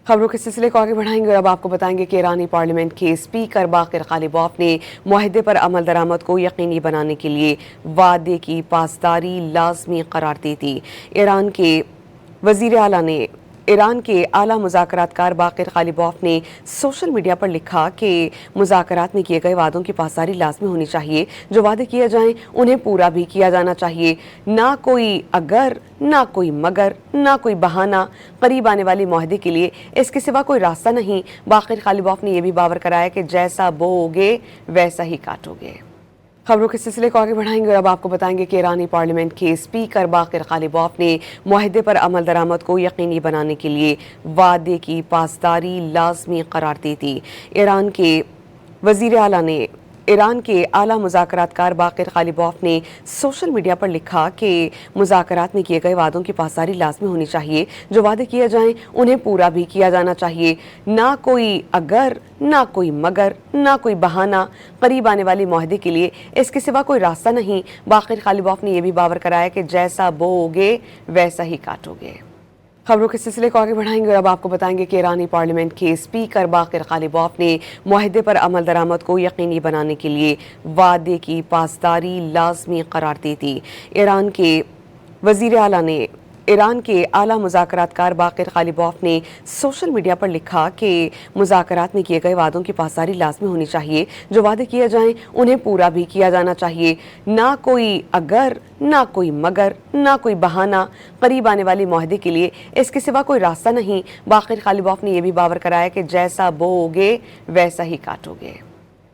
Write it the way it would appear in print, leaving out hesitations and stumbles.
خبروں کے سلسلے کو آگے بڑھائیں گے اور اب آپ کو بتائیں گے کہ ایرانی پارلیمنٹ کے اسپیکر باقر غالباف نے معاہدے پر عمل درآمد کو یقینی بنانے کے لیے وعدے کی پاسداری لازمی قرار دی تھی۔ ایران کے اعلیٰ مذاکرات کار باقر غالباف نے سوشل میڈیا پر لکھا کہ مذاکرات میں کیے گئے وعدوں کی پاسداری لازمی ہونی چاہیے۔ جو وعدے کیے جائیں انہیں پورا بھی کیا جانا چاہیے، نہ کوئی اگر، نہ کوئی مگر، نہ کوئی بہانہ۔ قریب آنے والے معاہدے کے لیے اس کے سوا کوئی راستہ نہیں۔ باقر غالباف نے یہ بھی باور کرایا کہ جیسا بوؤ گے ویسا ہی کاٹو گے۔ خبروں کے سلسلے کو آگے بڑھائیں گے اور اب آپ کو بتائیں گے کہ ایرانی پارلیمنٹ کے اسپیکر باقر غالباف نے معاہدے پر عمل درآمد کو یقینی بنانے کے لیے وعدے کی پاسداری لازمی قرار دی تھی۔ ایران کے اعلیٰ مذاکرات کار باقر غالباف نے سوشل میڈیا پر لکھا کہ مذاکرات میں کیے گئے وعدوں کی پاسداری لازمی ہونی چاہیے۔ جو وعدے کیے جائیں انہیں پورا بھی کیا جانا چاہیے، نہ کوئی اگر، نہ کوئی مگر، نہ کوئی بہانہ۔ قریب آنے والے معاہدے کے لیے اس کے سوا کوئی راستہ نہیں۔ باقر غالباف نے یہ بھی باور کرایا کہ جیسا بوؤ گے ویسا ہی کاٹو گے۔ خبروں کے سلسلے کو آگے بڑھائیں گے اور اب آپ کو بتائیں گے کہ ایرانی پارلیمنٹ کے اسپیکر باقر غالباف نے معاہدے پر عمل درآمد کو یقینی بنانے کے لیے وعدے کی پاسداری لازمی قرار دی تھی۔ ایران کے اعلیٰ مذاکرات کار باقر غالباف نے سوشل میڈیا پر لکھا کہ مذاکرات میں کیے گئے وعدوں کی پاسداری لازمی ہونی چاہیے۔ جو وعدے کیے جائیں انہیں پورا بھی کیا جانا چاہیے، نہ کوئی اگر، نہ کوئی مگر، نہ کوئی بہانہ۔ قریب آنے والے معاہدے کے لیے اس کے سوا کوئی راستہ نہیں۔ باقر غالباف نے یہ بھی باور کرایا کہ جیسا بوؤ گے ویسا ہی کاٹو گے۔